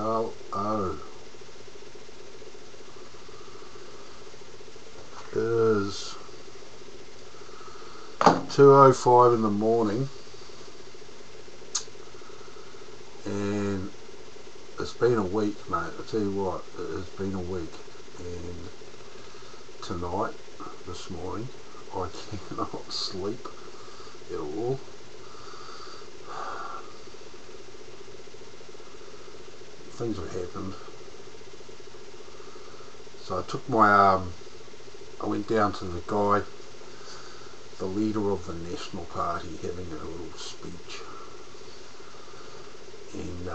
Hello. It is 2:05 in the morning, and it's been a week, mate. I tell you what, it has been a week, and tonight, this morning, I cannot sleep at all. Things have happened. So I took my I went down to the guy, the leader of the National Party, having a little speech, and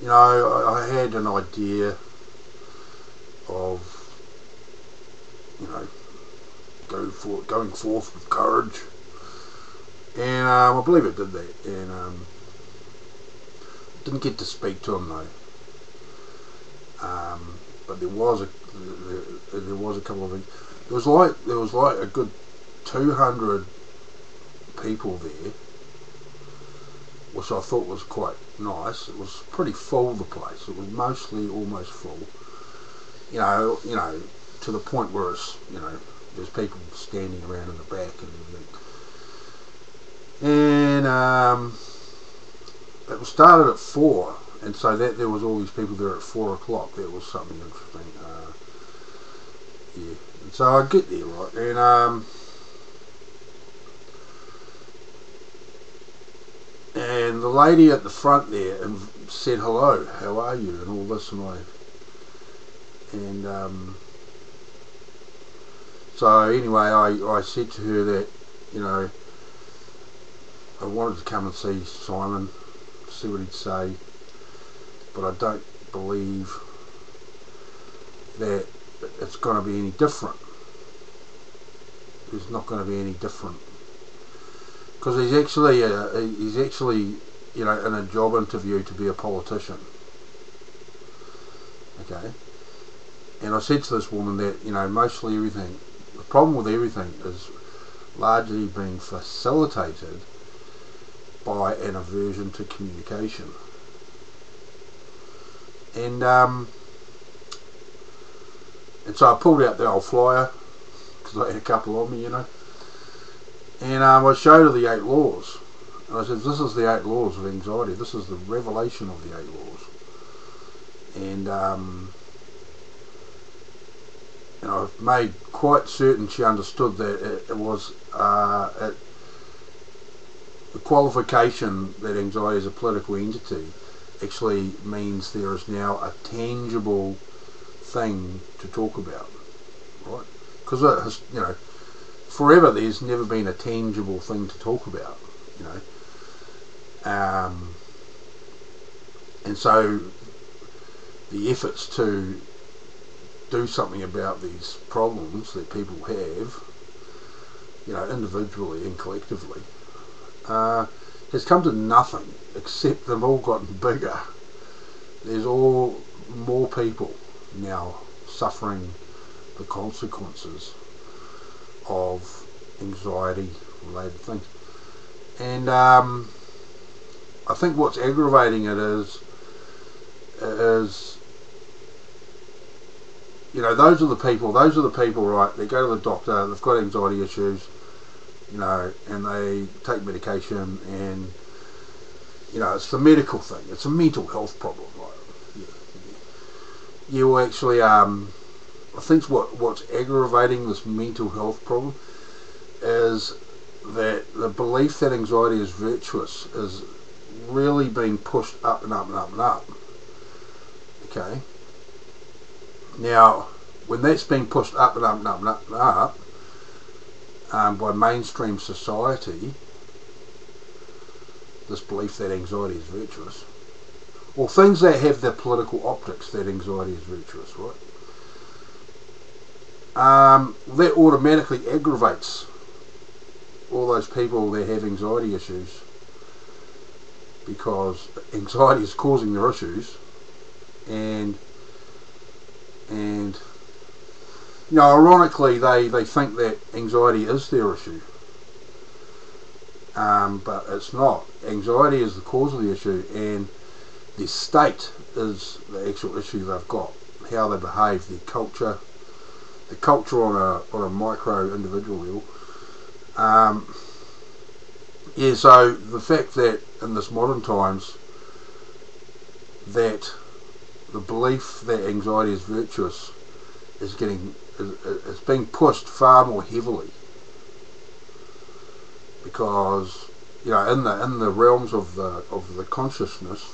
you know, I had an idea of, you know, going forth with courage, and I believe it did that, and didn't get to speak to him though. But there was a couple of things. There was like a good 200 people there, which I thought was quite nice. It was pretty full, the place. It was mostly almost full. You know, to the point where it's, you know, there's people standing around in the back and everything. And it was started at 4, and so that there was all these people there at 4 o'clock. That was something interesting. Yeah, and so I get there, right, and the lady at the front there and said hello, how are you, and all this, and so anyway, I said to her that, you know, I wanted to come and see Simon, see what he'd say, but I don't believe that it's going to be any different. It's not going to be any different, because he's actually you know, in a job interview to be a politician. Okay, and I said to this woman that, you know, mostly everything, the problem with everything is largely being facilitated by an aversion to communication. And so I pulled out the old flyer, because I had a couple of me, you know, and I showed her the 8 laws, and I said, this is the 8 laws of anxiety, this is the revelation of the 8 laws, and I've made quite certain she understood that it was the qualification that anxiety is a political entity actually means there is now a tangible thing to talk about, right? Because it has, you know, forever there's never been a tangible thing to talk about, you know, and so the efforts to do something about these problems that people have, you know, individually and collectively, has come to nothing, except they've all gotten bigger. There's all more people now suffering the consequences of anxiety related things, and I think what's aggravating it is you know, those are the people, right, they go to the doctor, they've got anxiety issues, you know, and they take medication, and, you know, it's the medical thing, it's a mental health problem, right? You actually, I think what's aggravating this mental health problem is that the belief that anxiety is virtuous is really being pushed up and up and up and up. Okay? Now, when that's being pushed up and up and up and up and up by mainstream society, this belief that anxiety is virtuous, or things that have the political optics that anxiety is virtuous, right? That automatically aggravates all those people that have anxiety issues, because anxiety is causing their issues, and you know, ironically, they think that anxiety is their issue, but it's not. Anxiety is the cause of the issue, and their state is the actual issue they've got. How they behave, their culture, the culture on a micro individual level. Yeah, so the fact that in this modern times that the belief that anxiety is virtuous is being pushed far more heavily, because in the realms of the consciousness,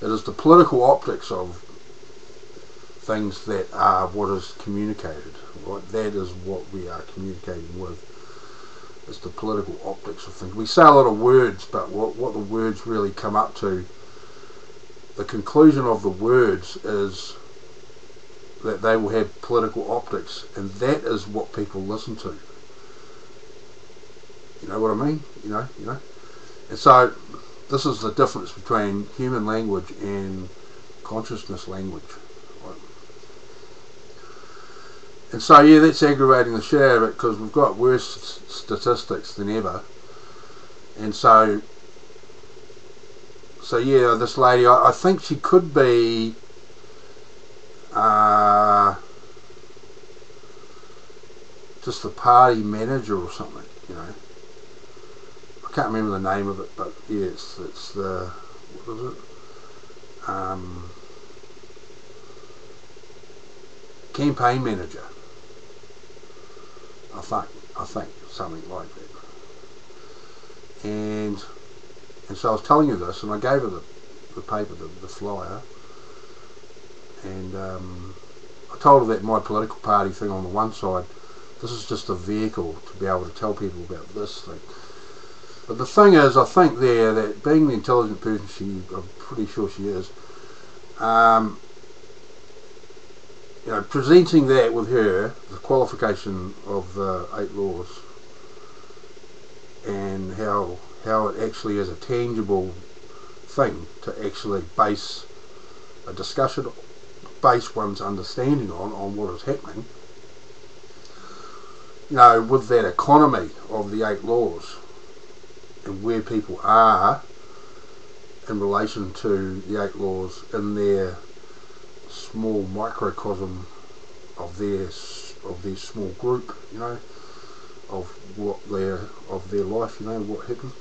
it is the political optics of things that are what is communicated. Right? That is what we are communicating with. It's the political optics of things. We say a lot of words, but what the words really come up to, the conclusion of the words is that they will have political optics, and that is what people listen to. You know what I mean? You know. And so this is the difference between human language and consciousness language. Right? And so yeah, that's aggravating the shit out of it, because we've got worse statistics than ever. And so yeah, this lady, I think she could be just the party manager or something, I can't remember the name of it, but yeah, it's the, what is it? Campaign manager. I think something like that. And so I was telling her this, and I gave her the paper, the flyer, and I told her that my political party thing on the one side, this is just a vehicle to be able to tell people about this thing. But the thing is, I think there that being the intelligent person I'm pretty sure she is, presenting that with her, the qualification of the 8 laws, and how it actually is a tangible thing to actually base a discussion, base one's understanding on what is happening, with that economy of the 8 laws and where people are in relation to the 8 laws in their small microcosm of their small group, of their life, what happens.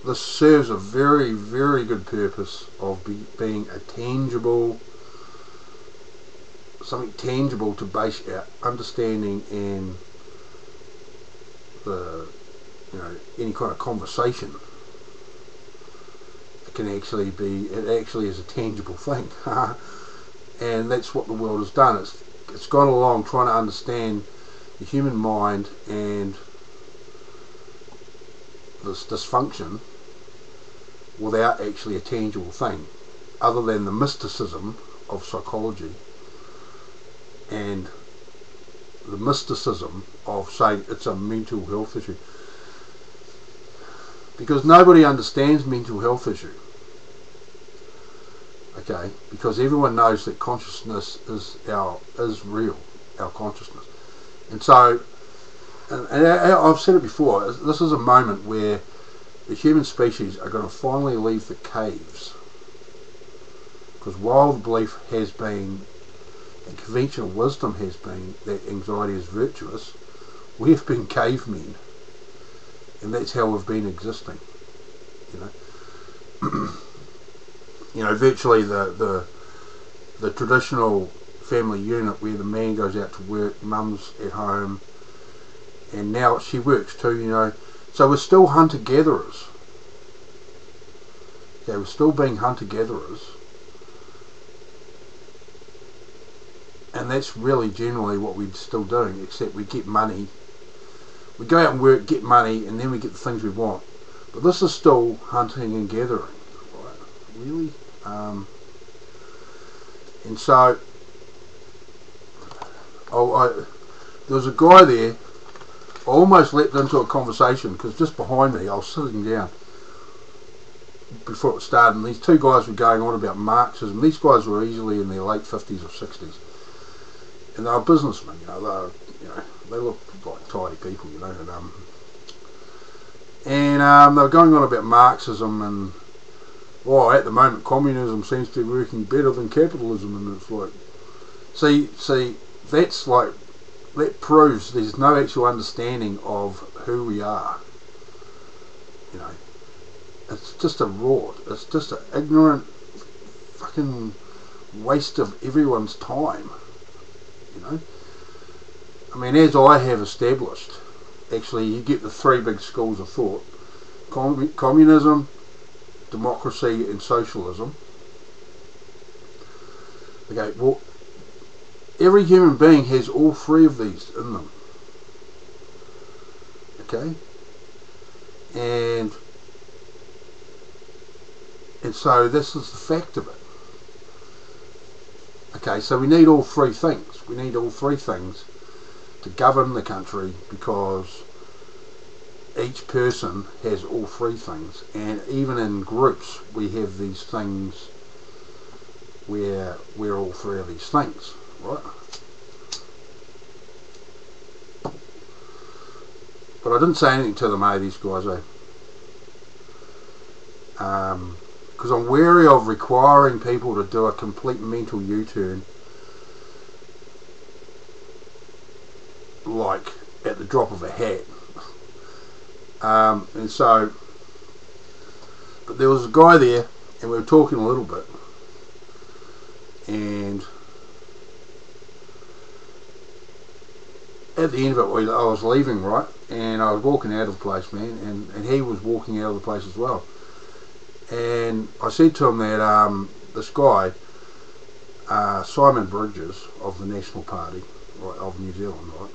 This serves a very, very good purpose of being a tangible, something tangible to base our understanding and the any kind of conversation. It actually is a tangible thing. And that's what the world has done. It's gone along trying to understand the human mind and this dysfunction without actually a tangible thing, other than the mysticism of psychology and the mysticism of saying it's a mental health issue. Because nobody understands mental health issue. Okay, because everyone knows that consciousness is real, our consciousness. And so, and I've said it before, this is a moment where the human species are going to finally leave the caves. Because while the belief has been, and conventional wisdom has been, that anxiety is virtuous, we have been cavemen. And that's how we've been existing, virtually the traditional family unit where the man goes out to work, mum's at home, and now she works too, so we're still hunter-gatherers. Okay, we're still being hunter-gatherers, and that's really generally what we're still doing, except we get money. We go out and work, get money, and then we get the things we want. But this is still hunting and gathering, right? Really? And so, there was a guy there. I almost leapt into a conversation, because just behind me, I was sitting down before it started, and these two guys were going on about Marxism. These guys were easily in their late 50s or 60s. and they were businessmen, they looked like tidy people, and they were going on about Marxism and, well, at the moment communism seems to be working better than capitalism, and it's like, see, that proves there's no actual understanding of who we are. It's just a rort. It's just an ignorant fucking waste of everyone's time. I mean, as I have established, actually, you get the three big schools of thought: communism, democracy, and socialism. Okay, well, every human being has all three of these in them. Okay, and so this is the fact of it. Okay, so we need all three things. We need all three things to govern the country, because each person has all three things, and even in groups we have these things where we're all three of these things, right? But I didn't say anything to them, these guys, because I'm wary of requiring people to do a complete mental U-turn, like at the drop of a hat. And so, but there was a guy there, and we were talking a little bit, and at the end of it, I was leaving, right, and I was walking out of the place, man, and he was walking out of the place as well. And I said to him that this guy, Simon Bridges of the National Party, right, of New Zealand, right,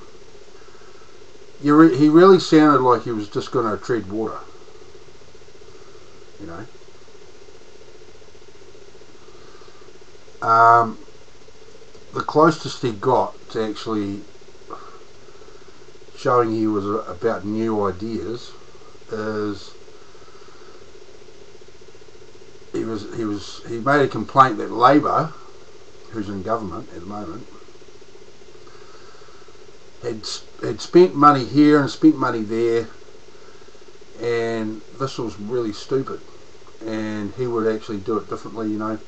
he really sounded like he was just going to tread water, The closest he got to actually showing he was about new ideas is he made a complaint that Labour, who's in government at the moment, had spent money here and spent money there, and this was really stupid, and he would actually do it differently, and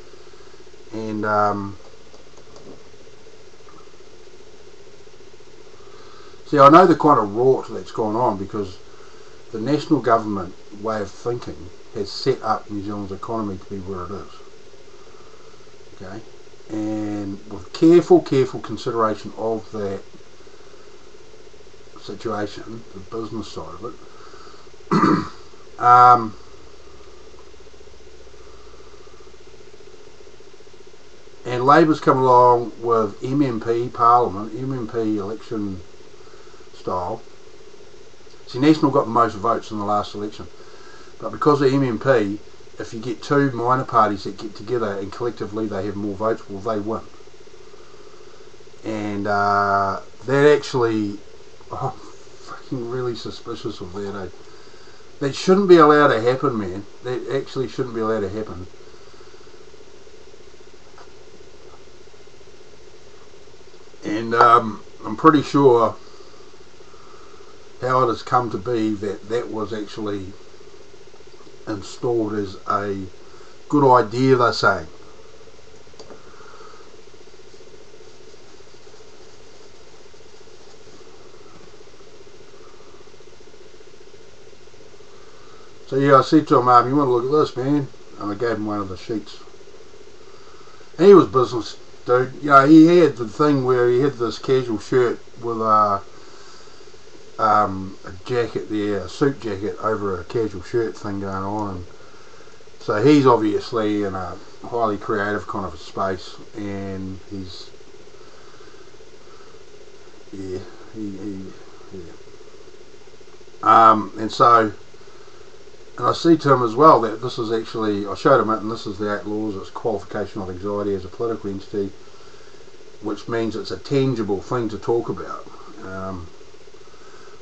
see, I know the kind of rort that's gone on, because the national government way of thinking has set up New Zealand's economy to be where it is. Okay, and with careful consideration of that situation, the business side of it, and Labour's come along with MMP election style. See, National got the most votes in the last election, but because of MMP, if you get two minor parties that get together and collectively they have more votes, well, they win. And that actually, I'm fucking really suspicious of that. That shouldn't be allowed to happen, man. That actually shouldn't be allowed to happen. And I'm pretty sure how it has come to be that was actually installed as a good idea, they're saying. So yeah, I said to him, you want to look at this, man? And I gave him one of the sheets. And he was business dude. He had the thing where he had this casual shirt with a jacket there, a suit jacket over a casual shirt thing going on, and so he's obviously in a highly creative kind of a space, and he's and I see to him as well that this is actually, I showed him it, and this is the 8 laws. It's qualification of anxiety as a political entity, which means it's a tangible thing to talk about.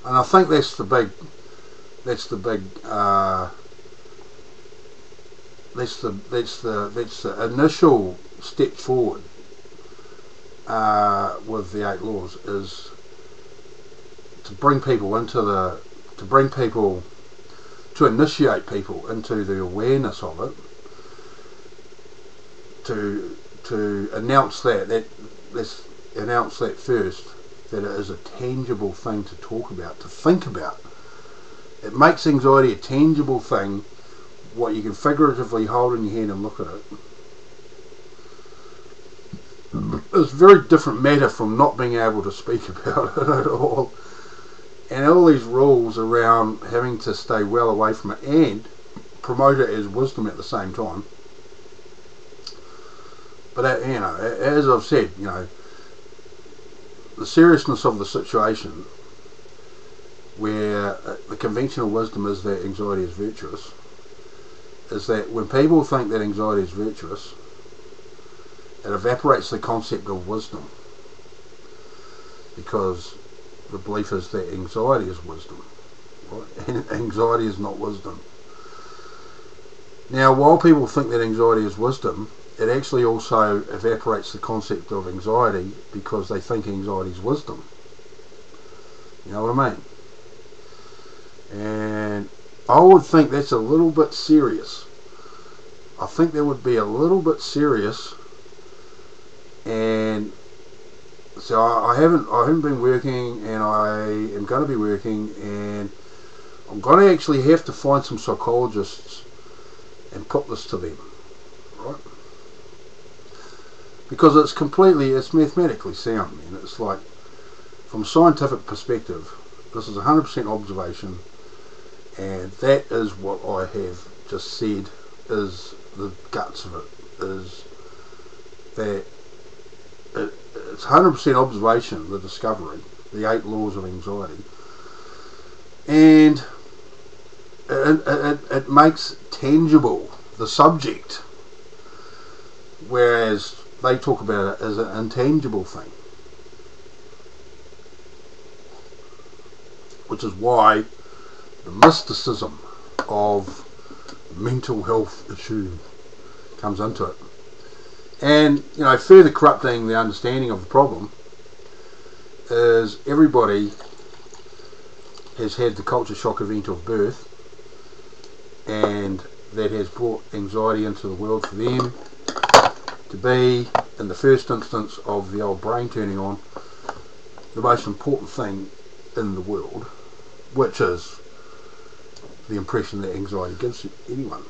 And I think that's the big initial step forward. with the 8 laws is to bring people to initiate people into the awareness of it, to announce let's announce that first, that it is a tangible thing to talk about, to think about. It makes anxiety a tangible thing, what you can figuratively hold in your hand and look at it. It's a very different matter from not being able to speak about it at all. And all these rules around having to stay well away from it and promote it as wisdom at the same time. But as I've said, the seriousness of the situation, where the conventional wisdom is that anxiety is virtuous, is that when people think that anxiety is virtuous, it evaporates the concept of wisdom, because the belief is that anxiety is wisdom, right? And anxiety is not wisdom. Now, while people think that anxiety is wisdom, it actually also evaporates the concept of anxiety, because they think anxiety is wisdom. You know what I mean? And I would think that's a little bit serious. I think that would be a little bit serious. And so I haven't been working, and I am going to be working, and I'm going to actually have to find some psychologists and put this to them, right? Because it's mathematically sound, and it's like, from a scientific perspective, this is 100% observation, and that is what I have just said is the guts of it, is that it's 100% observation, the discovery, the 8 laws of anxiety, and it makes tangible the subject, whereas they talk about it as an intangible thing, which is why the mysticism of mental health issue comes into it. And further corrupting the understanding of the problem is everybody has had the culture shock event of birth, and that has brought anxiety into the world for them to be, in the first instance of the old brain turning on, the most important thing in the world, which is the impression that anxiety gives anyone.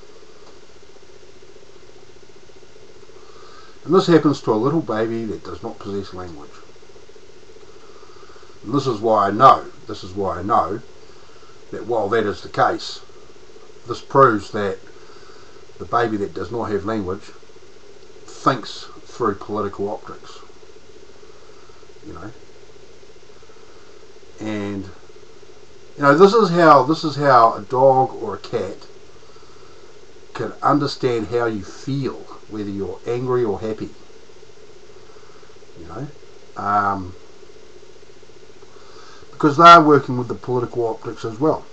And this happens to a little baby that does not possess language. And this is why I know that while that is the case, this proves that the baby that does not have language thinks through political optics. And this is how a dog or a cat can understand how you feel, whether you're angry or happy. Because they are working with the political optics as well,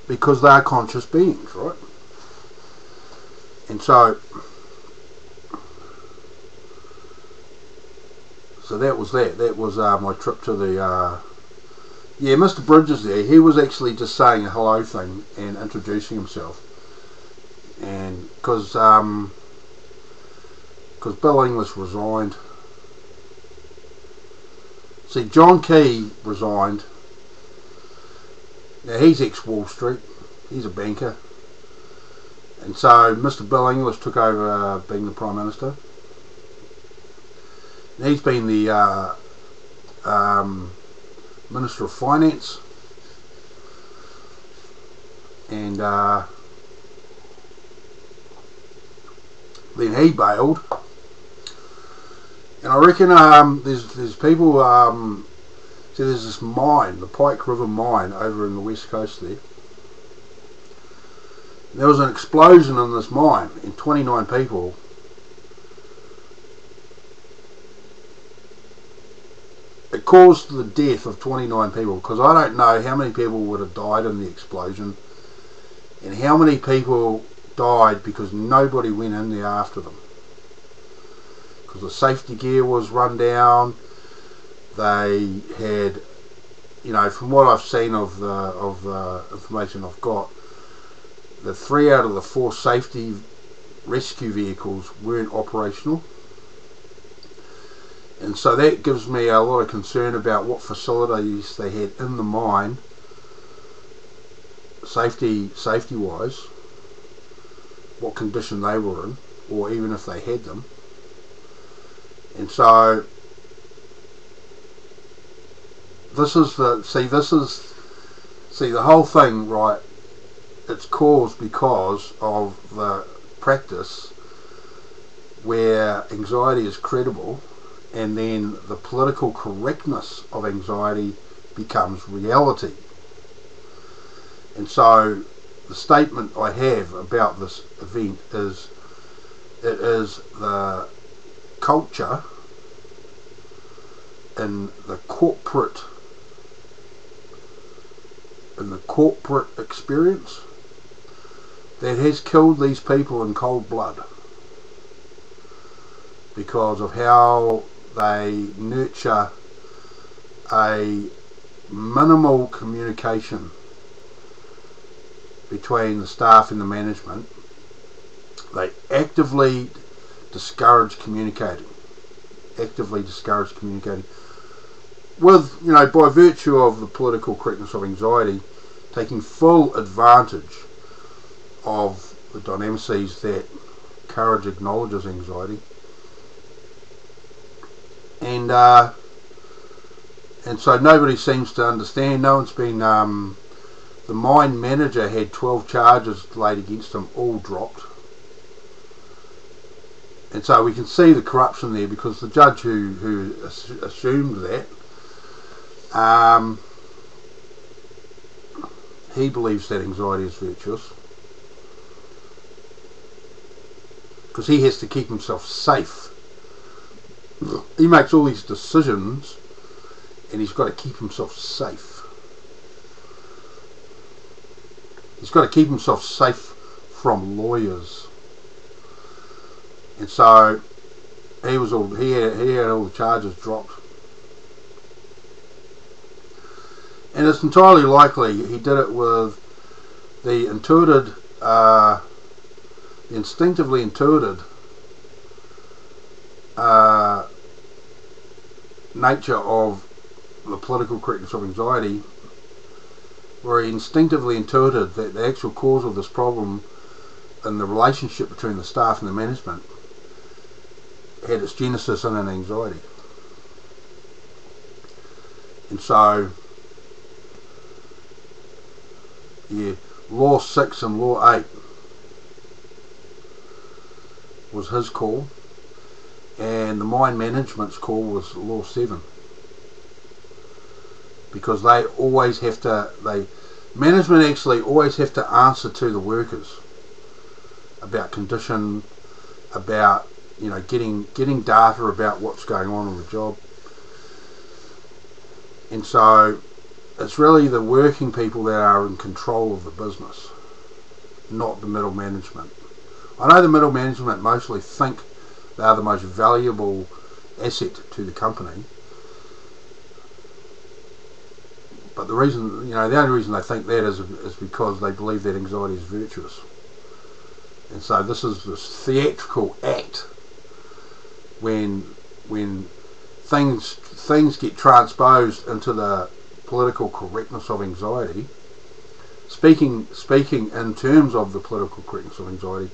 because they are conscious beings, right? And so that was my trip to the Mr. Bridges there. He was actually just saying a hello thing and introducing himself, and because Bill English resigned. See, John Key resigned. Now, he's ex-Wall Street. He's a banker. And so Mr. Bill English took over being the Prime Minister. And he's been the Minister of Finance. And then he bailed. And I reckon there's people, so there's this mine, the Pike River mine over in the west coast there. And there was an explosion in this mine and 29 people it caused the death of 29 people, because I don't know how many people would have died in the explosion and how many people died because nobody went in there after them. because the safety gear was run down. They had, you know, from what I've seen of the information I've got, the 3 out of the 4 safety rescue vehicles weren't operational. And so that gives me a lot of concern about what facilities they had in the mine, safety wise, what condition they were in, or even if they had them. And so this is the whole thing, right? It's caused because of the practice where anxiety is credible, and then the political correctness of anxiety becomes reality. And so the statement I have about this event is, it is the culture in the corporate experience that has killed these people in cold blood, because of how they nurture a minimal communication between the staff and the management. They actively discourage communicating, with, you know, by virtue of the political correctness of anxiety, taking full advantage of the dynamics that courage acknowledges anxiety. And so nobody seems to understand. No one's been. The mine manager had 12 charges laid against him, all dropped. And so we can see the corruption there, because the judge who assumed that, he believes that anxiety is virtuous, because he has to keep himself safe. He makes all these decisions and he's got to keep himself safe. He's got to keep himself safe from lawyers. And so he had all the charges dropped. And it's entirely likely he did it with the instinctively intuited nature of the political correctness of anxiety, where he instinctively intuited that the actual cause of this problem and the relationship between the staff and the management had its genesis in an anxiety. And so, yeah, Law 6 and Law 8 was his call, and the mine management's call was Law 7, because they always have to, management actually always have to answer to the workers about condition, about, you know, getting data about what's going on in the job. And so it's really the working people that are in control of the business, not the middle management. I know the middle management mostly think they are the most valuable asset to the company, but the reason, you know, the only reason they think that is because they believe that anxiety is virtuous. And so this is this theatrical act when things get transposed into the political correctness of anxiety. Speaking in terms of the political correctness of anxiety,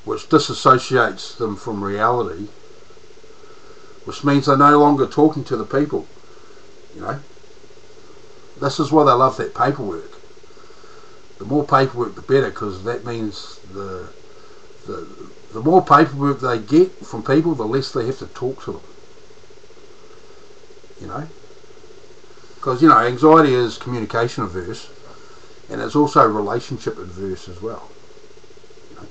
which disassociates them from reality, which means they're no longer talking to the people. You know, this is why they love that paperwork. The more paperwork, the better, because that means the more paperwork they get from people, the less they have to talk to them. You know, because, you know, anxiety is communication averse, and it's also relationship adverse as well. You know?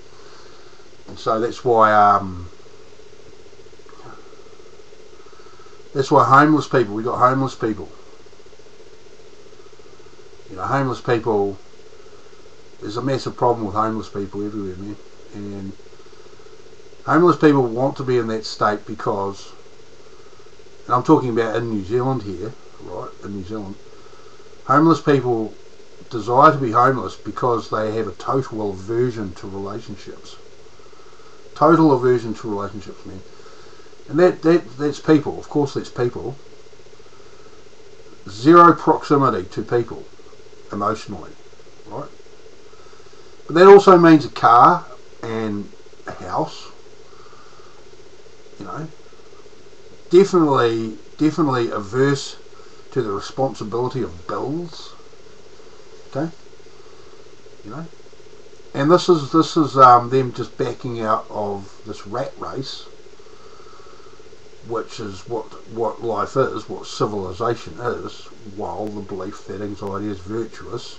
And so that's why homeless people, we got homeless people. You know, homeless people, there's a massive problem with homeless people everywhere, man. And Homeless people want to be in that state because, and I'm talking about in New Zealand here, right, in New Zealand, homeless people desire to be homeless because they have a total aversion to relationships. Total aversion to relationships, man. And that's people, of course that's people. Zero proximity to people, emotionally, right? But that also means a car and a house, you know. Definitely averse to the responsibility of bills, okay, you know. And this is them just backing out of this rat race, which is what life is, what civilization is, while the belief that anxiety is virtuous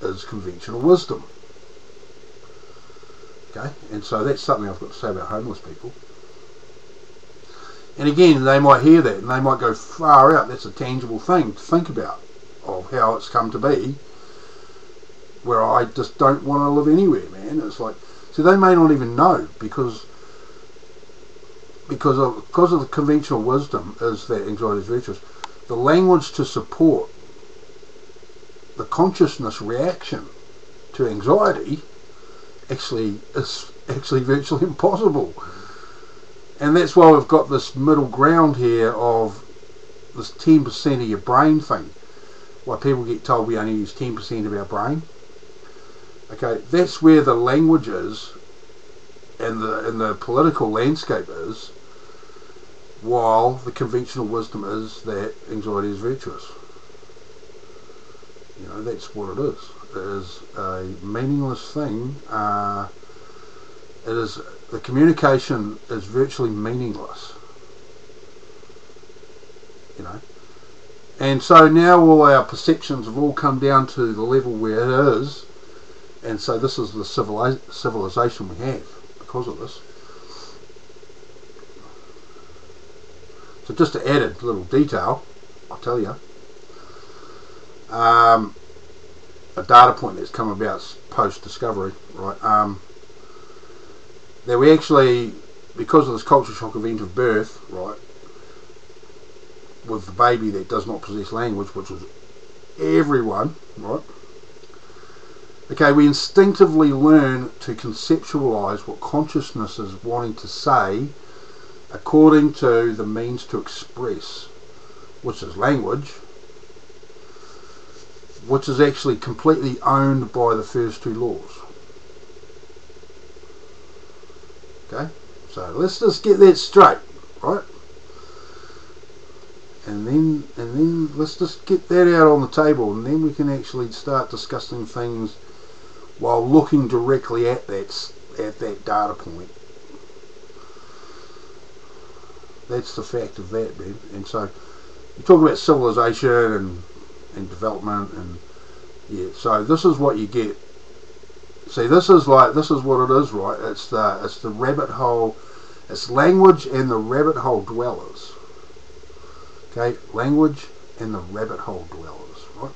is conventional wisdom. Okay, and so that's something I've got to say about homeless people. And again, they might hear that and they might go far out. That's a tangible thing to think about, of how it's come to be, where I just don't want to live anywhere, man. It's like, so they may not even know, because of the conventional wisdom is that anxiety is virtuous. The language to support the consciousness reaction to anxiety is actually virtually impossible. And that's why we've got this middle ground here of this 10% of your brain thing. Why people get told we only use 10% of our brain. Okay, that's where the language is, and the political landscape is, while the conventional wisdom is that anxiety is virtuous. You know, that's what it is. It is a meaningless thing. The communication is virtually meaningless. You know. And so now all our perceptions have all come down to the level where it is, and so this is the civilization we have because of this. So just to add a little detail, I'll tell you, a data point that's come about post-discovery, right, that we actually, because of this culture shock event of birth, right, with the baby that does not possess language, which is everyone, right, okay, we instinctively learn to conceptualize what consciousness is wanting to say according to the means to express, which is language, which is actually completely owned by the first two laws. Okay, so let's just get that straight, right? And then let's just get that out on the table, and then we can actually start discussing things while looking directly at that data point. That's the fact of that, man. And so you talk about civilization and development, and yeah, so this is what you get. See, this is what it is, right? It's the rabbit hole. It's language and the rabbit hole dwellers. Okay, language and the rabbit hole dwellers, right?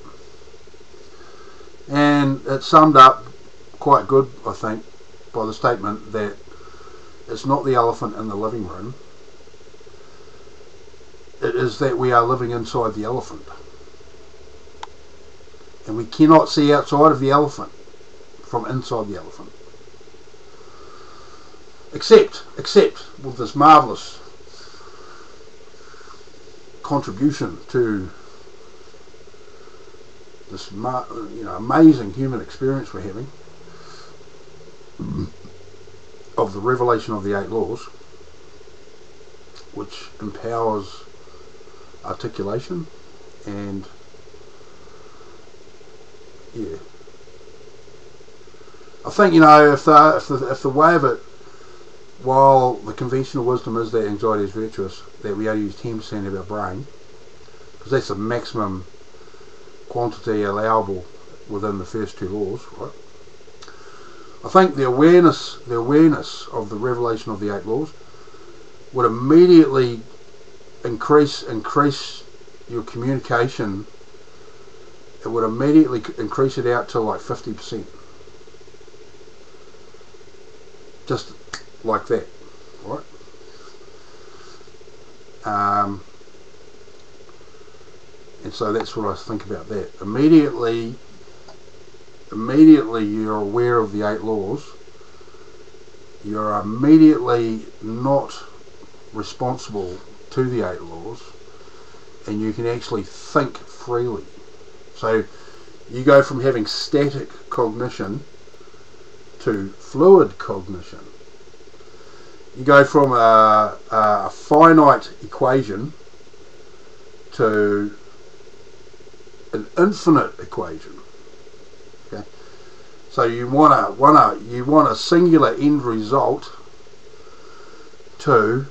And it's summed up quite good, I think, by the statement that it's not the elephant in the living room. It is that we are living inside the elephant. And we cannot see outside of the elephant from inside the elephant. Except with this marvellous contribution to this amazing human experience we're having of the revelation of the 8 laws, which empowers articulation and yeah. I think, if the way of it, while the conventional wisdom is that anxiety is virtuous, that we only use 10% of our brain, because that's the maximum quantity allowable within the first 2 laws, right? I think the awareness of the revelation of the 8 laws would immediately increase your communication. It would immediately increase it out to like 50%. Just like that. right? And so that's what I think about that. Immediately you're aware of the 8 laws. You're immediately not responsible to the 8 laws, and you can actually think freely. So you go from having static cognition to fluid cognition. You go from a finite equation to an infinite equation. Okay, so you want a singular end result to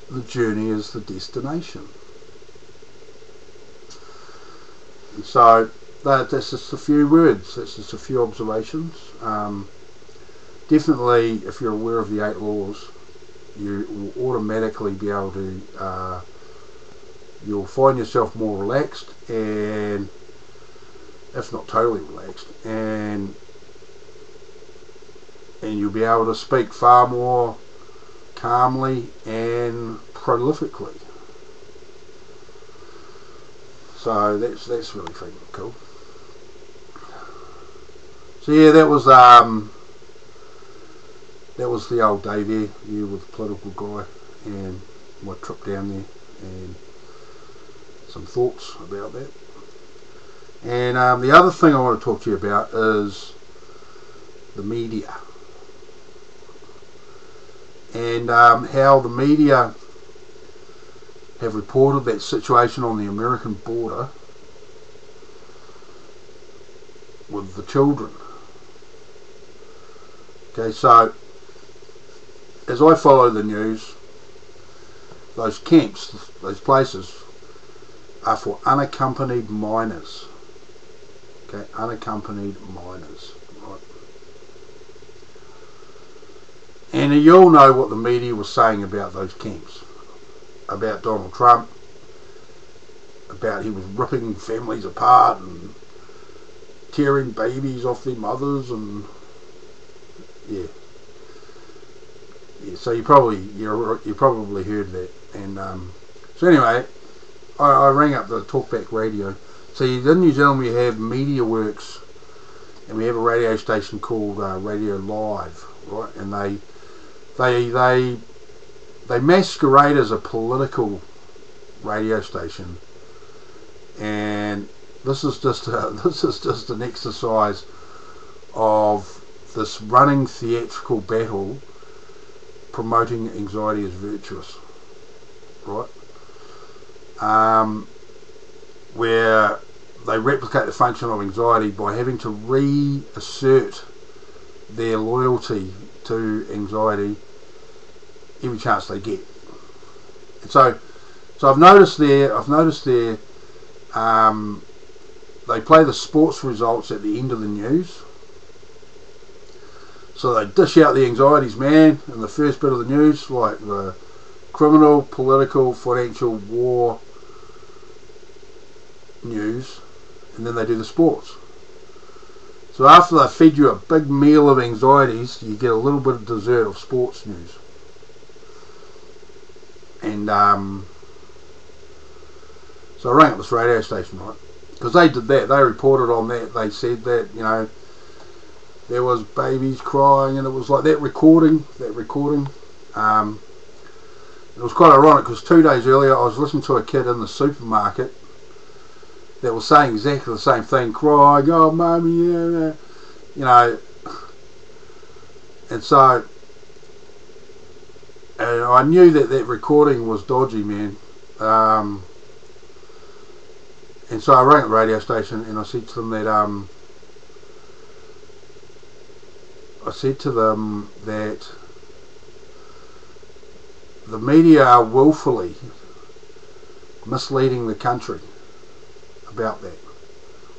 the journey is the destination. And so that's just a few words. That's just a few observations. Definitely, if you're aware of the 8 laws, you will automatically be able to. You'll find yourself more relaxed, and if not totally relaxed, and you'll be able to speak far more calmly and prolifically. So that's really freaking cool. So yeah, that was the old day there, you with the political guy, and my trip down there, and some thoughts about that. And the other thing I want to talk to you about is the media, and how the media have reported that situation on the American border with the children. Okay, so as I follow the news, those camps, those places, are for unaccompanied minors. Okay, unaccompanied minors. Right. And you all know what the media was saying about those camps. About Donald Trump. About he was ripping families apart and tearing babies off their mothers, and yeah. So you probably heard that. And so anyway, I rang up the Talkback Radio. So in New Zealand we have MediaWorks, and we have a radio station called Radio Live, right? And they masquerade as a political radio station, and this is just an exercise of this running theatrical battle promoting anxiety as virtuous, right? Where they replicate the function of anxiety by having to reassert their loyalty to anxiety every chance they get. And so I've noticed there they play the sports results at the end of the news. So they dish out the anxieties, man, in the first bit of the news, like the criminal, political, financial, war news, and then they do the sports. So after they feed you a big meal of anxieties, you get a little bit of dessert of sports news. And so I rang up this radio station, right? Because they did that. They reported on that. They said that, you know, there was babies crying, and it was like that recording. It was quite ironic because 2 days earlier I was listening to a kid in the supermarket that was saying exactly the same thing, crying, oh mummy, yeah, you know. And so, and I knew that recording was dodgy, man. And so I rang the radio station and I said to them that the media are willfully misleading the country about that.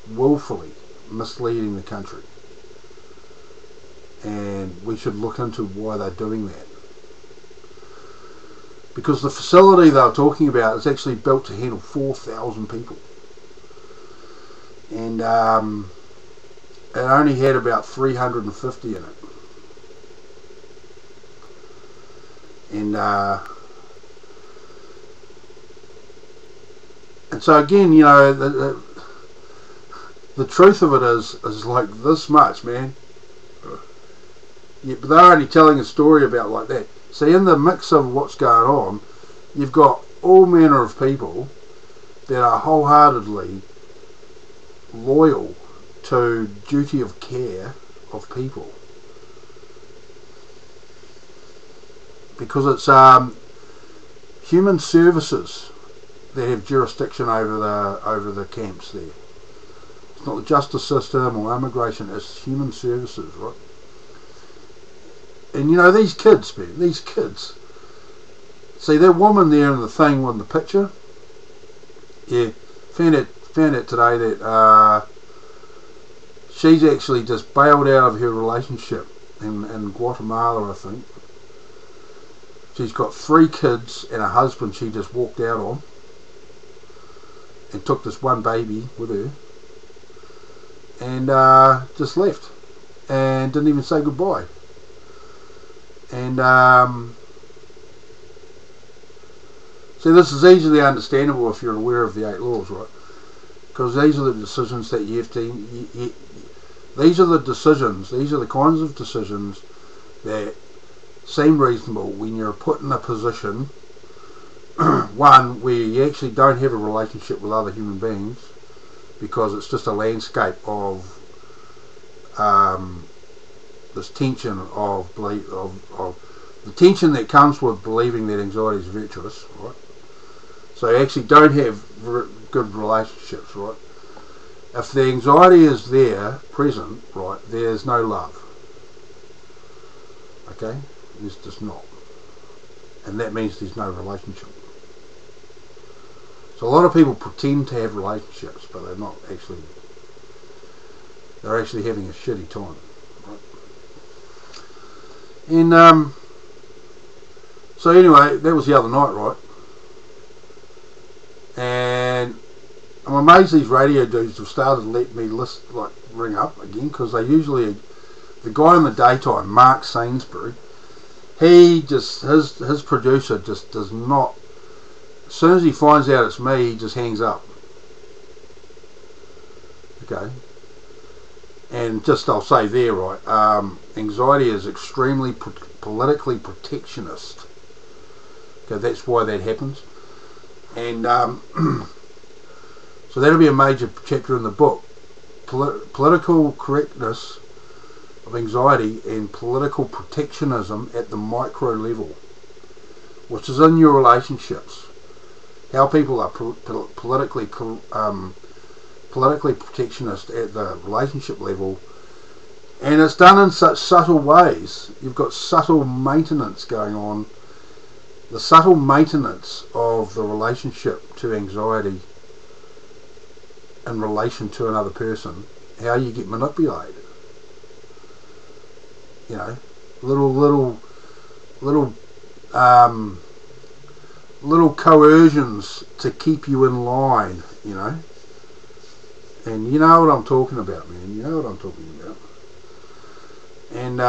Willfully misleading the country. And we should look into why they're doing that. Because the facility they're talking about is actually built to handle 4,000 people. And it only had about 350 in it. And so again, you know, the truth of it is like this much, man. Yeah, but they're only telling a story about like that. See, in the mix of what's going on, you've got all manner of people that are wholeheartedly loyal to duty of care of people, because it's human services that have jurisdiction over the camps there. It's not the justice system or immigration, it's human services, right? And you know, these kids, man, these kids. See, that woman there in the thing on the picture, yeah, found out today that she's actually just bailed out of her relationship in Guatemala, I think. She's got 3 kids and a husband she just walked out on, and took this one baby with her, and just left, and didn't even say goodbye. And see, this is easily understandable if you're aware of the 8 laws, right? Because these are the decisions that you have to. These are the kinds of decisions that seem reasonable when you're put in a position, one, where you actually don't have a relationship with other human beings, because it's just a landscape of this tension of the tension that comes with believing that anxiety is virtuous, right? So you actually don't have good relationships, right? If the anxiety is there, present, right, there's no love. Okay? There's just not. And that means there's no relationship. So a lot of people pretend to have relationships, but they're not actually. They're actually having a shitty time, right? And so anyway, that was the other night, right? And I'm amazed these radio dudes have started to let me ring up again, because they usually, the guy in the daytime, Mark Sainsbury, he just, his producer just does not, as soon as he finds out it's me, he just hangs up. Okay. And just, I'll say there, right, anxiety is extremely politically protectionist. Okay, that's why that happens. And so that'll be a major chapter in the book. Political correctness of anxiety and political protectionism at the micro level, which is in your relationships. How people are politically protectionist at the relationship level, and it's done in such subtle ways. You've got subtle maintenance going on. The subtle maintenance of the relationship to anxiety in relation to another person, how you get manipulated. You know, little coercions to keep you in line, you know. And you know what I'm talking about, man. You know what I'm talking about. And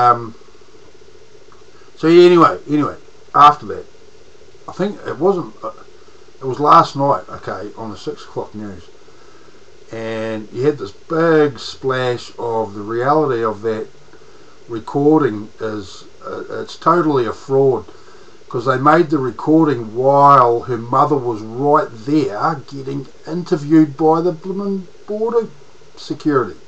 so yeah, anyway, after that, I think it wasn't. It was last night, okay, on the 6 o'clock news, and you had this big splash of the reality of that recording is it's totally a fraud, because they made the recording while her mother was right there getting interviewed by the blooming border security,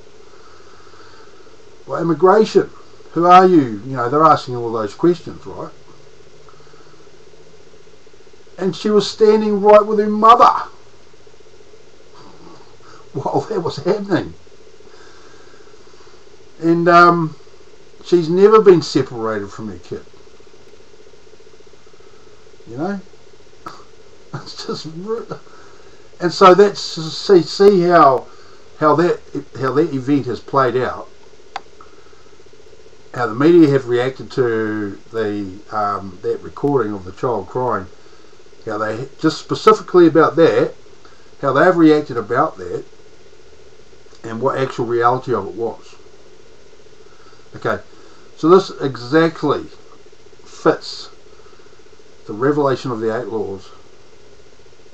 by immigration. Who are you? You know, they're asking all those questions, right? And she was standing right with her mother while that was happening. And she's never been separated from her kid. You know? It's just... And so that's... See how that event has played out. How the media have reacted to that recording of the child crying. How they, just specifically about that, how they've reacted about that, and what actual reality of it was. Okay, so this exactly fits the revelation of the 8 laws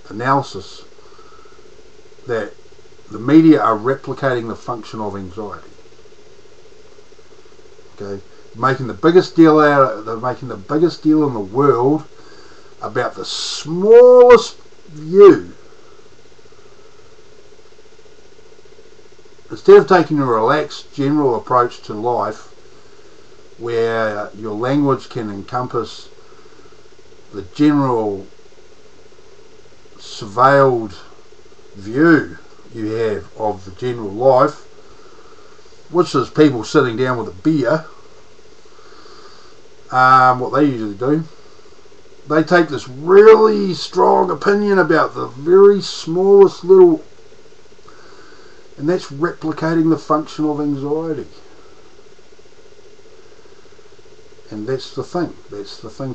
analysis that the media are replicating the function of anxiety. Okay, making the biggest deal they're making the biggest deal in the world about the smallest view. Instead of taking a relaxed general approach to life where your language can encompass the general surveilled view you have of the general life, which is people sitting down with a beer, what they usually do, they take this really strong opinion about the very smallest little, and that's replicating the function of anxiety. And that's the thing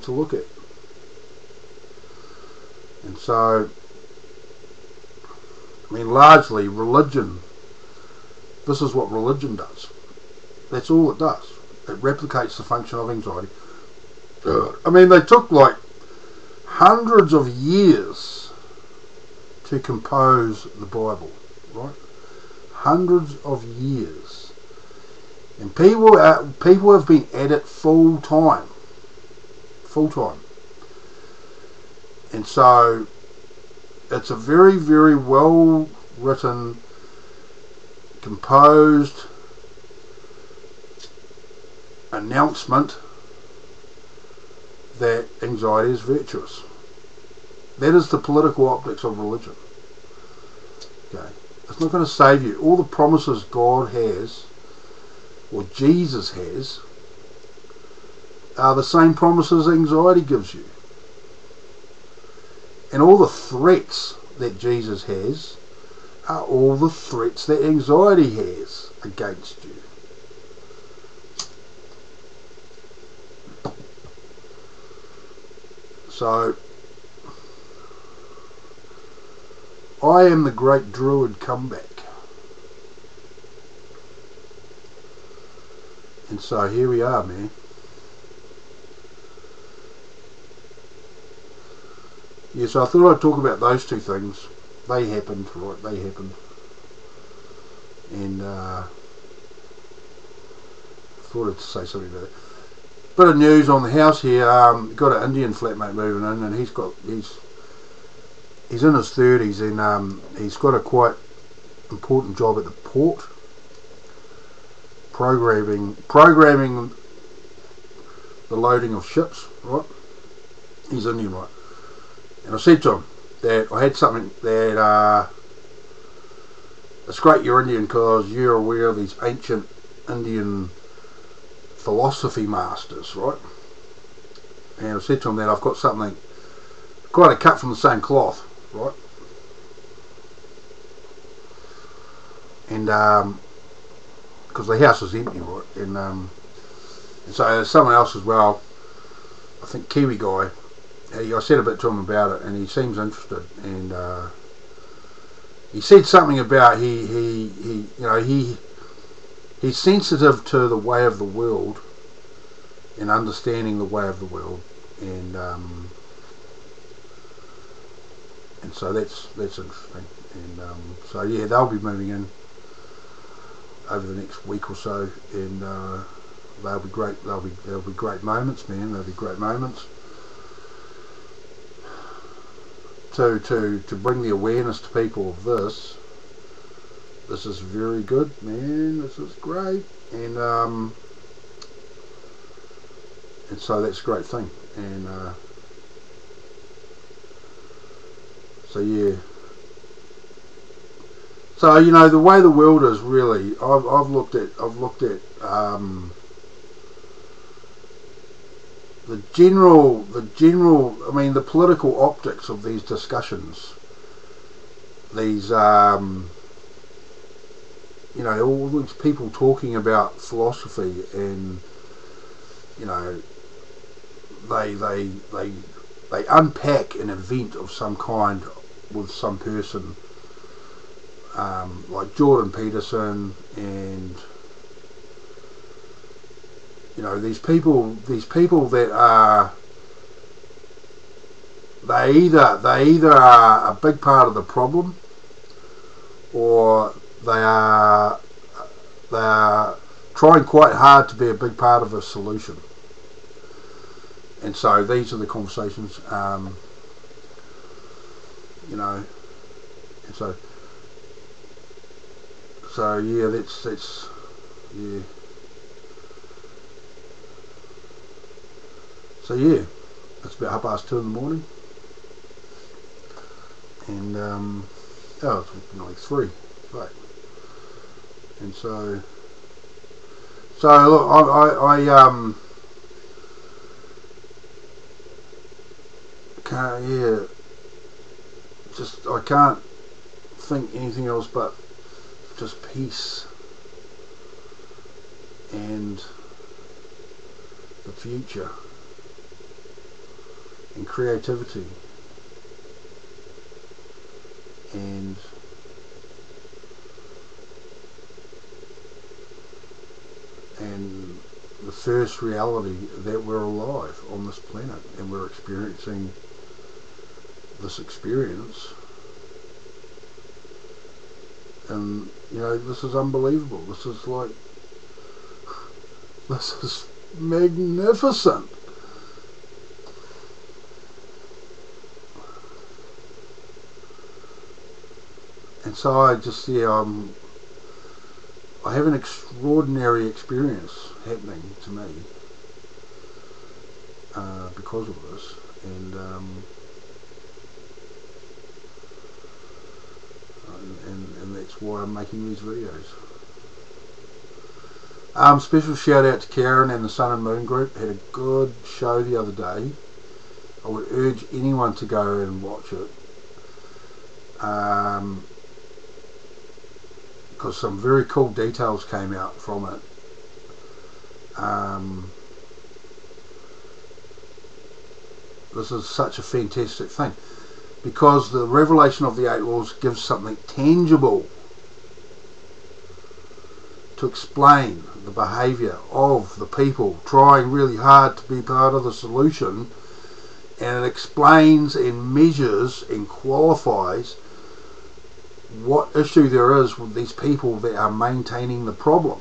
to look at. And so, I mean, largely religion, this is what religion does. That's all it does. It replicates the function of anxiety. I mean, they took like hundreds of years to compose the Bible, right? Hundreds of years. And people have been at it full time. And so it's a very, very well written, composed announcement that anxiety is virtuous. That is the political optics of religion. Okay, it's not going to save you. All the promises God has, or Jesus has, are the same promises anxiety gives you. And all the threats that Jesus has are all the threats that anxiety has against you. So, I am the great Druid comeback. And so here we are, man. Yeah, so I thought I'd talk about those two things. They happened, right? They happened. And I thought I'd say something about it. Bit of news on the house here. Got an Indian flatmate moving in, and he's in his 30s, and he's got a quite important job at the port, programming the loading of ships, right? He's Indian, right? And I said to him that I had something that it's great you're Indian because you're aware of these ancient Indian philosophy masters, right? And I said to him that I've got something quite a cut from the same cloth, right? And because the house is empty, right? And so there's someone else as well, I think Kiwi guy. I said a bit to him about it, and he seems interested. And he said something about he's sensitive to the way of the world and understanding the way of the world, and so that's interesting. And so yeah, they'll be moving in over the next week or so, and they'll be great. They'll be great moments, man. They'll be great moments to bring the awareness to people of this. This is very good, man. This is great, and so that's a great thing. And so yeah. So you know the way the world is really. I've looked at the general. I mean the political optics of these discussions. These you know, all these people talking about philosophy, and you know, they unpack an event of some kind with some person, like Jordan Peterson, and you know, these people that are they either are a big part of the problem, or they are trying quite hard to be a big part of a solution. And so these are the conversations, you know. And so yeah, that's yeah. So yeah, it's about 2:30 in the morning, and oh, it's like 3, right? And so look, I can't, yeah, just I can't think anything else but just peace and the future and creativity and the first reality that we're alive on this planet and we're experiencing this experience. And you know, this is unbelievable. This is like, this is magnificent. And so I just, yeah, I have an extraordinary experience happening to me because of this, and that's why I'm making these videos. Special shout out to Karen and the Sun and Moon group. Had a good show the other day. I would urge anyone to go and watch it, because some very cool details came out from it. This is such a fantastic thing, because the revelation of the 8 laws gives something tangible to explain the behaviour of the people trying really hard to be part of the solution, and it explains and measures and qualifies what issue there is with these people that are maintaining the problem.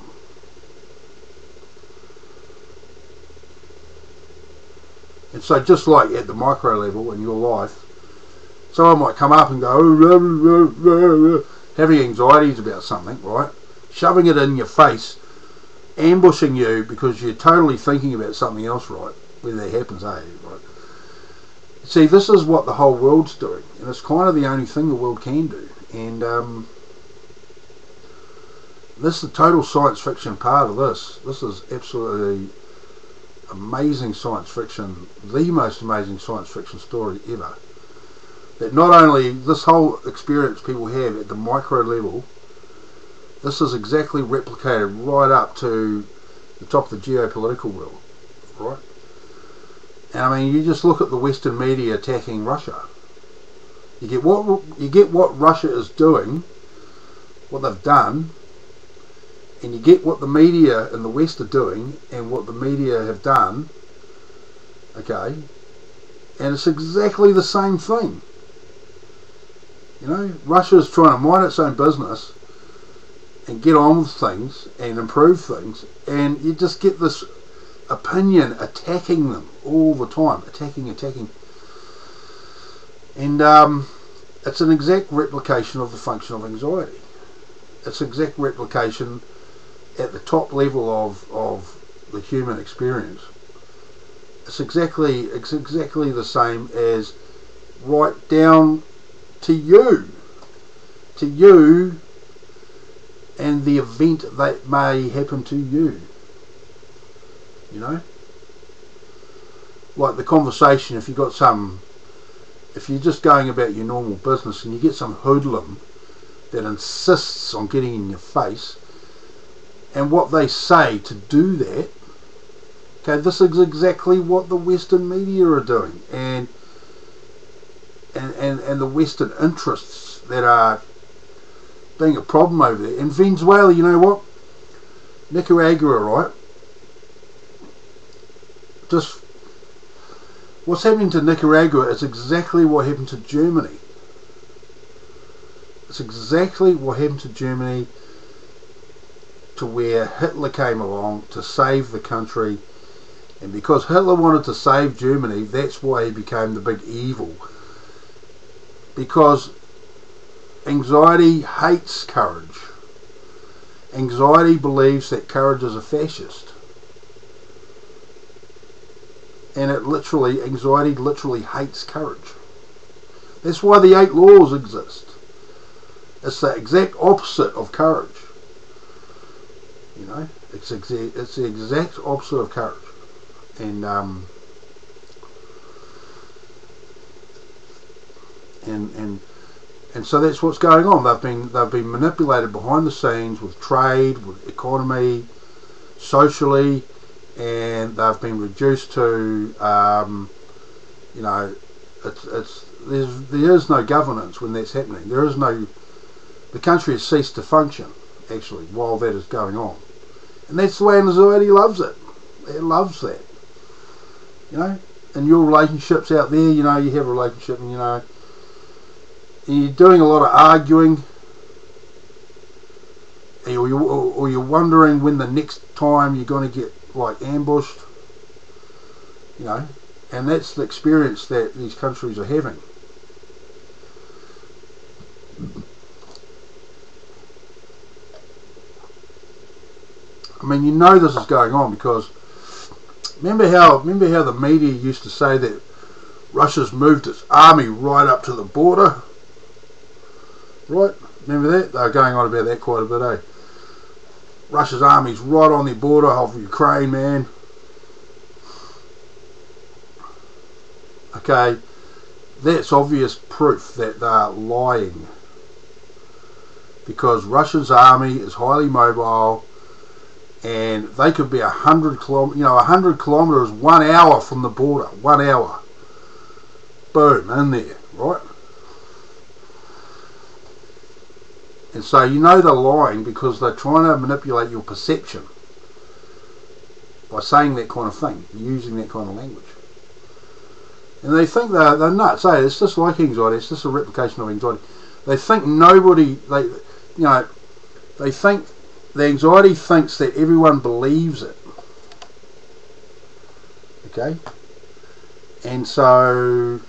And so just like at the micro level in your life, someone might come up and go, having anxieties about something, right? Shoving it in your face, ambushing you because you're totally thinking about something else, right? When that happens, right? See, this is what the whole world's doing, and it's kind of the only thing the world can do. And this is the total science fiction part of this. This is absolutely amazing science fiction, the most amazing science fiction story ever. That not only this whole experience people have at the micro level, this is exactly replicated right up to the top of the geopolitical world, right? And I mean, you just look at the Western media attacking Russia. You get what Russia is doing, what they've done, and you get what the media in the West are doing and what the media have done. Okay, and it's exactly the same thing. You know, Russia's trying to mind its own business and get on with things and improve things, and you just get this opinion attacking them all the time, attacking. And it's an exact replication of the function of anxiety. It's exact replication at the top level of the human experience. It's exactly the same as right down to you and the event that may happen to you. You know, like the conversation, if you're just going about your normal business and you get some hoodlum that insists on getting in your face, and what they say to do that, okay, this is exactly what the Western media are doing, and the Western interests that are being a problem over there. In Venezuela, you know what? Nicaragua, right? Just What's happening to Nicaragua is exactly what happened to Germany. It's exactly what happened to Germany, to where Hitler came along to save the country. And because Hitler wanted to save Germany, that's why he became the big evil. Because anxiety hates courage. Anxiety believes that courage is a fascist. And anxiety literally hates courage. That's why the 8 laws exist. It's the exact opposite of courage. You know, it's the exact opposite of courage. And so that's what's going on. They've been manipulated behind the scenes with trade, with economy, socially, and they've been reduced to you know, there is no governance when that's happening. The country has ceased to function actually while that is going on, and that's the way anxiety loves it. It loves that. You know, in your relationships out there, you know, you have a relationship and, you know, you're doing a lot of arguing, or you're wondering when the next time you're going to get, like, ambushed, you know, and that's the experience that these countries are having. I mean, you know this is going on because remember how the media used to say that Russia's moved its army right up to the border? Right? Remember that? They were going on about that quite a bit, eh? Russia's army's right on the border of Ukraine, man. Okay, that's obvious proof that they're lying. Because Russia's army is highly mobile, and they could be 100 kilometres 1 hour from the border. 1 hour. Boom, in there, right? And so you know they're lying because they're trying to manipulate your perception by saying that kind of thing, using that kind of language. And they think they're nuts, eh? It's just like anxiety, it's just a replication of anxiety. They think they think the anxiety thinks that everyone believes it. Okay? And so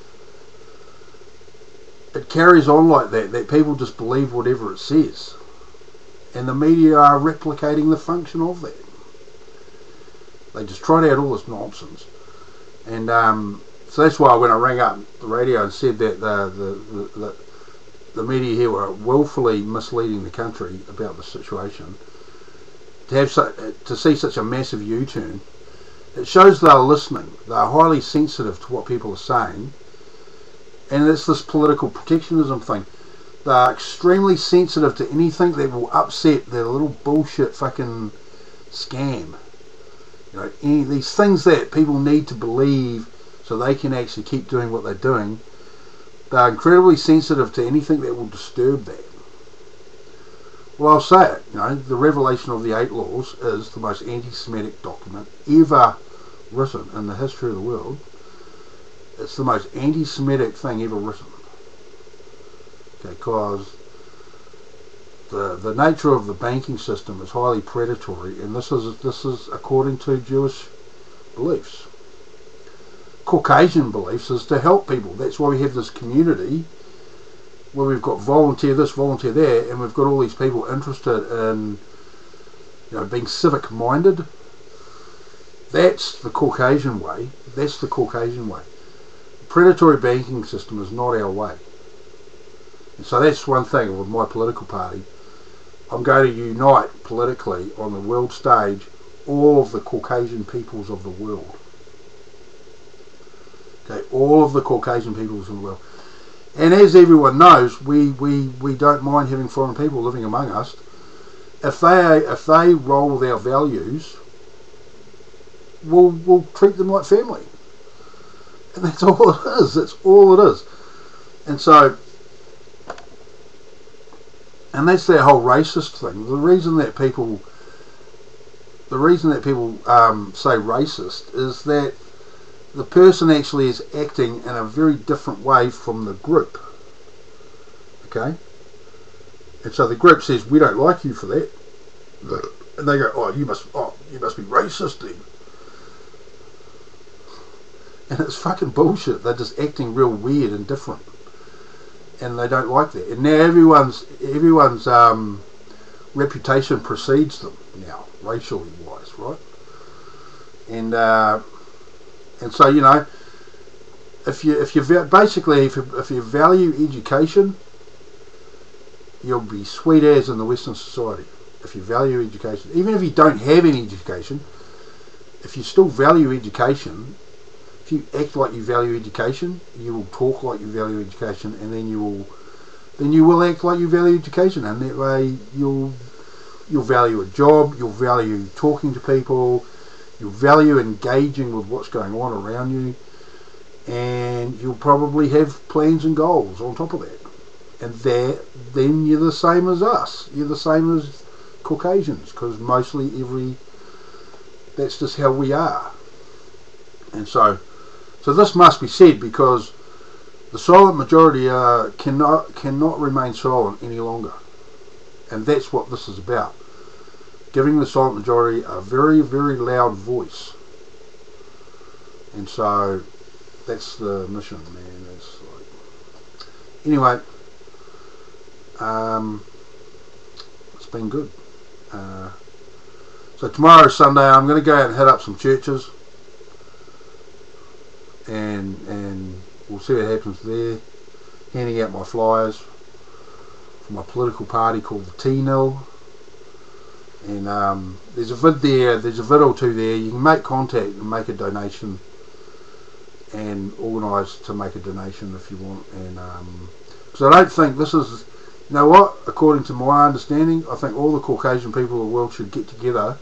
it carries on like that people just believe whatever it says. And the media are replicating the function of that. They just trot out all this nonsense. And so that's why when I rang up the radio and said that the media here were willfully misleading the country about the situation, to see such a massive U-turn, it shows they're listening. They're highly sensitive to what people are saying, and it's this political protectionism thing. They're extremely sensitive to anything that will upset their little bullshit fucking scam. You know, these things that people need to believe so they can actually keep doing what they're doing. They're incredibly sensitive to anything that will disturb that. Well, I'll say it, you know, the revelation of the 8 laws is the most anti-Semitic document ever written in the history of the world. It's the most anti-Semitic thing ever written. Okay, because the nature of the banking system is highly predatory, and this is according to Jewish beliefs. Caucasian beliefs is to help people. That's why we have this community where we've got volunteer this, volunteer that, and we've got all these people interested in, you know, being civic minded. That's the Caucasian way. That's the Caucasian way. The predatory banking system is not our way. And so that's one thing with my political party. I'm going to unite politically on the world stage all of the Caucasian peoples of the world. Okay, all of the Caucasian peoples in the world. And as everyone knows, we don't mind having foreign people living among us. If they roll with our values, we'll treat them like family. And that's all it is. That's all it is. And so, and that's that whole racist thing. The reason that people, say racist is that the person actually is acting in a very different way from the group. Okay? And so the group says, we don't like you for that. And they go, you must be racist then. And it's fucking bullshit. They're just acting real weird and different. And they don't like that. And now everyone's reputation precedes them now, racially wise, right? And so, you know, if you value education, you'll be sweet as in the Western society. If you value education, even if you don't have any education, if you still value education, if you act like you value education, you will talk like you value education, and then you will act like you value education, and that way you'll value a job, you'll value talking to people, you'll value engaging with what's going on around you, and you'll probably have plans and goals on top of that. And then you're the same as us. You're the same as Caucasians, because that's just how we are. And so this must be said, because the silent majority cannot remain silent any longer. And that's what this is about. Giving the silent majority a very, very loud voice. And so that's the mission, man. It's like, anyway, it's been good. So tomorrow is Sunday. I'm going to go out and hit up some churches, and we'll see what happens there. Handing out my flyers for my political party called the T-Nil. And there's a vid or two there. You can make contact and make a donation, and organise to make a donation if you want. And because I don't think this is, you know what, according to my understanding, I think all the Caucasian people of the world should get together,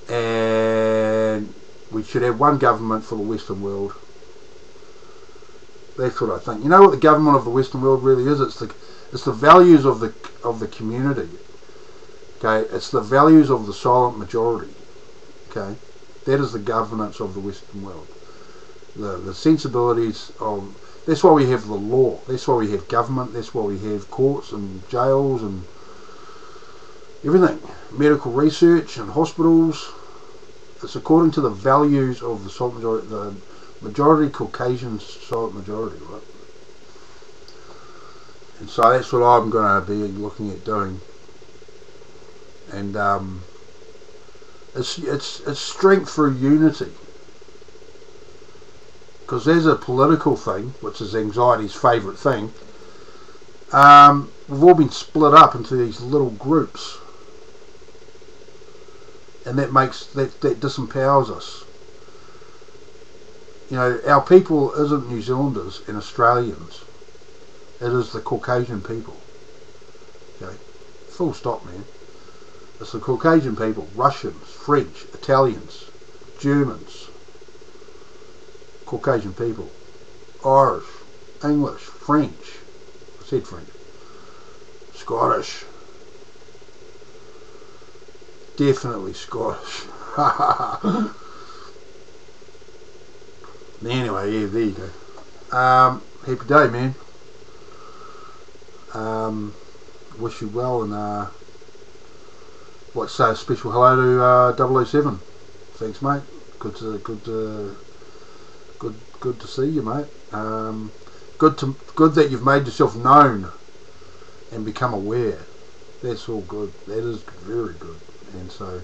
and we should have one government for the Western world. That's what I think. You know what the government of the Western world really is? It's the values of the community. Okay, it's the values of the silent majority. Okay, that is the governance of the Western world. The sensibilities of, that's why we have the law. That's why we have government. That's why we have courts and jails and everything. Medical research and hospitals. It's according to the values of the silent majority, the majority Caucasian silent majority, right? And so that's what I'm going to be looking at doing. And it's strength through unity. Because there's a political thing, which is anxiety's favourite thing. We've all been split up into these little groups, and that disempowers us. You know, our people isn't New Zealanders and Australians. It is the Caucasian people. Okay, full stop, man. It's the Caucasian people. Russians, French, Italians, Germans. Caucasian people. Irish, English, French. I said French. Scottish. Definitely Scottish. Anyway, yeah, there you go. Happy day, man. Wish you well, and let's say a special hello to 007. Thanks, mate. Good to see you, mate. Good that you've made yourself known and become aware. That's all good. That is very good. And so